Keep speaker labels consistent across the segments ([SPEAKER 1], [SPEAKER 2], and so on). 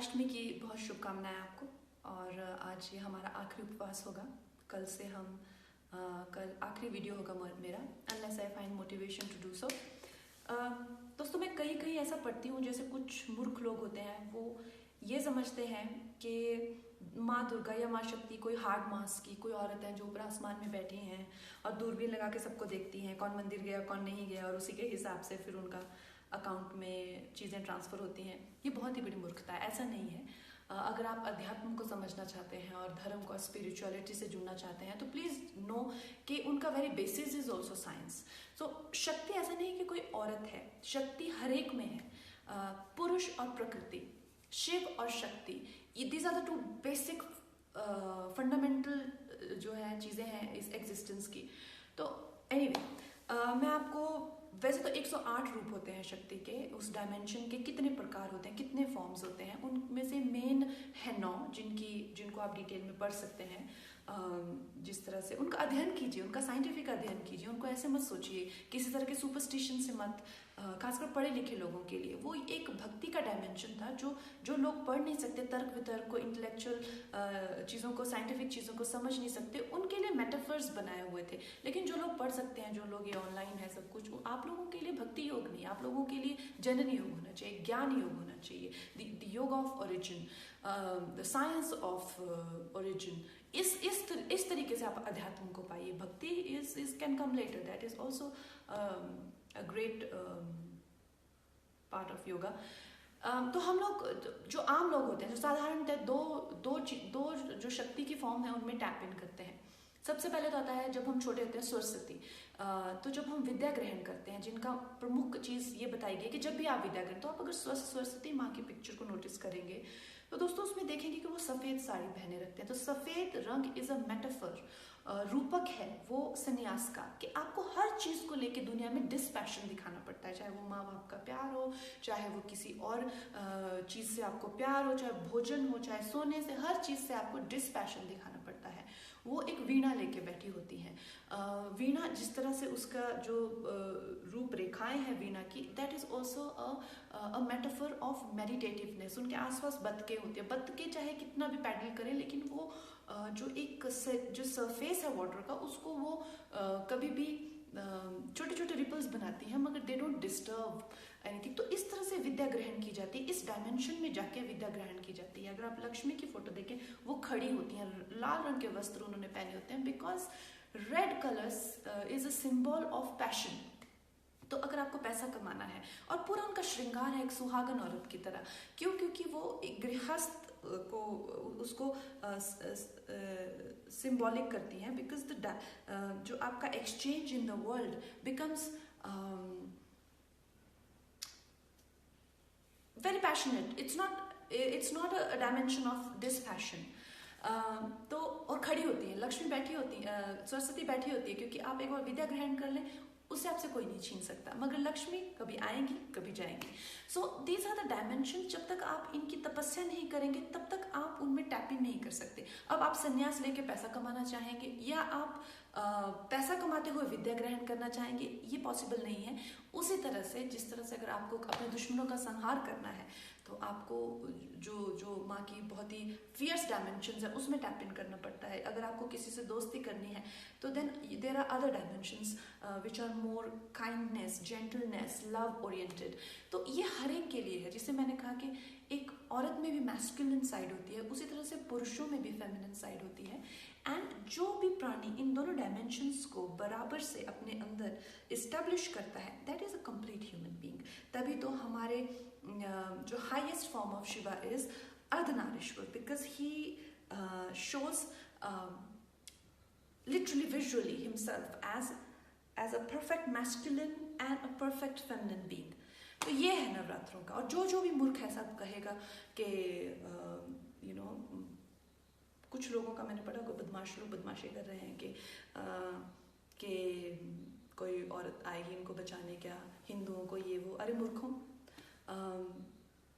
[SPEAKER 1] जन्माष्टमी की बहुत शुभकामनाएं आपको। और आज ये हमारा आखिरी उपवास होगा। कल से हम कल आखिरी वीडियो होगा मेरा, unless I find motivation to do so. दोस्तों, मैं कहीं ऐसा पढ़ती हूँ जैसे कुछ मूर्ख लोग होते हैं, वो ये समझते हैं कि माँ दुर्गा या माँ शक्ति कोई हार्ड मास की कोई औरत है जो ऊपर आसमान में बैठी हैं और दूरबीन लगा के सबको देखती हैं कौन मंदिर गया कौन नहीं गया, और उसी के हिसाब से फिर उनका अकाउंट में चीज़ें ट्रांसफ़र होती हैं। ये बहुत ही बड़ी मूर्खता है, ऐसा नहीं है। अगर आप अध्यात्म को समझना चाहते हैं और धर्म को, स्पिरिचुअलिटी से जुड़ना चाहते हैं, तो प्लीज़ नो कि उनका very basis is also science. So शक्ति ऐसा नहीं कि कोई औरत है, शक्ति हर एक में है। पुरुष और प्रकृति, शिव और Shakti, these are the two basic fundamental जो है चीज़ें हैं इस एग्जिस्टेंस की। तो एनीवे मैं आपको, वैसे तो 108 रूप होते हैं शक्ति के, उस डायमेंशन के कितने प्रकार होते हैं, कितने फॉर्म्स होते हैं, उनमें से मेन है 9 जिनको आप डिटेल में पढ़ सकते हैं। जिस तरह से उनका अध्ययन कीजिए, उनका साइंटिफिक अध्ययन कीजिए, उनको ऐसे मत सोचिए, किसी तरह के सुपरस्टिशन से मत, खासकर पढ़े लिखे लोगों के लिए वो एक भक्ति का डायमेंशन था जो लोग पढ़ नहीं सकते, तर्क वितर्क को, इंटेलेक्चुअल चीज़ों को, साइंटिफिक चीज़ों को समझ नहीं सकते, उनके लिए मेटाफर्स बनाए हुए थे। लेकिन जो लोग पढ़ सकते हैं, जो लोग ये ऑनलाइन है सब कुछ, आप लोगों के लिए भक्ति योग नहीं, आप लोगों के लिए जनन योग होना चाहिए, ज्ञान योग होना चाहिए, द योग of origin, the science of origin. इस तरीके से आप अध्यात्म को पाइए। भक्ति is can come later, that is also a great part of yoga। तो हम लोग जो आम लोग होते हैं, जो साधारणतः दो जो शक्ति की फॉर्म है उनमें टैप इन करते हैं। सबसे पहले तो आता है जब हम छोटे होते हैं सरस्वती। तो जब हम विद्या ग्रहण करते हैं, जिनका प्रमुख चीज़ ये बताई गई कि जब भी आप विद्या ग्रहण, तो आप अगर सरस्वती माँ की पिक्चर को नोटिस करेंगे तो दोस्तों उसमें देखेंगे कि वो सफ़ेद साड़ी पहने रखते हैं। तो सफ़ेद रंग इज़ अ मेटाफर, रूपक है वो संन्यास का, कि आपको हर चीज़ को लेके दुनिया में डिस्पैशन दिखाना पड़ता है, चाहे वो माँ बाप का प्यार हो, चाहे वो किसी और चीज़ से आपको प्यार हो, चाहे भोजन हो, चाहे सोने से, हर चीज़ से आपको डिस्पैशन दिखाना पड़ता है। वो एक वीणा लेके बैठी होती है। वीणा जिस तरह से उसका जो रूपरेखाएं हैं वीणा की, that is also a metaphor of meditativeness. उनके आसपास बतके होती है, बतके चाहे कितना भी पैडल करें, लेकिन वो जो सरफेस है वाटर का, उसको वो कभी भी छोटे छोटे रिपल्स बनाती हैं, मगर दे डोंट डिस्टर्ब एनीथिंग। तो इस तरह से विद्या ग्रहण की जाती है, इस डायमेंशन में जाके विद्या ग्रहण की जाती है। अगर आप लक्ष्मी की फोटो देखें, वो खड़ी होती हैं, लाल रंग के वस्त्र उन्होंने पहने होते हैं, because red colours is a symbol of passion. तो अगर आपको पैसा कमाना है, और पूरा उनका श्रृंगार है एक सुहागन औरत की तरह, क्यों? क्योंकि वो एक गृहस्थ को उसको सिंबॉलिक करती हैं, बिकॉज जो आपका exchange in the world becomes very passionate. It's not a dimension of dispassion। तो और खड़ी होती है, लक्ष्मी बैठी होती है, सरस्वती बैठी होती है, क्योंकि आप एक बार विद्या ग्रहण कर लें उससे आपसे कोई नहीं छीन सकता, मगर लक्ष्मी कभी आएंगी कभी जाएंगी। So these are the dimension. जब तक आप इनकी तपस्या नहीं करेंगे तब तक आप उनमें टैप इन नहीं कर सकते। अब आप संन्यास लेके पैसा कमाना चाहेंगे, या आप पैसा कमाते हुए विद्या ग्रहण करना चाहेंगे, ये पॉसिबल नहीं है। उसी तरह से, जिस तरह से अगर आपको अपने दुश्मनों का संहार करना है, तो आपको जो माँ की बहुत ही फियर्स डायमेंशंस है उसमें टैप इन करना पड़ता है। अगर आपको किसी से दोस्ती करनी है, तो then there are other dimensions which are more kindness, gentleness, love oriented. तो ये हर एक के लिए है। जिसे मैंने कहा कि एक औरत में भी मैस्कुलिन साइड होती है, उसी तरह से पुरुषों में भी फेमिनिन साइड होती है। एंड जो भी प्राणी इन दोनों डायमेंशंस को बराबर से अपने अंदर इस्टेब्लिश करता है, that is a complete human being. तभी तो हमारे जो highest form of Shiva is Ardhanarishvara, because he shows literally visually himself as a perfect masculine and a perfect feminine being। तो ये है नवरात्रों का। और जो भी मूर्ख है सब कहेगा कि कुछ लोगों का मैंने पढ़ा, कोई बदमाश लोग बदमाशी कर रहे हैं कि कोई औरत आएगी इनको बचाने, क्या हिंदुओं को, ये वो। अरे मूर्खों,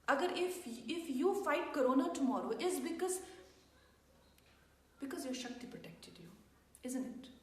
[SPEAKER 1] अगर if you fight corona tomorrow is because your Shakti protected you, isn't it?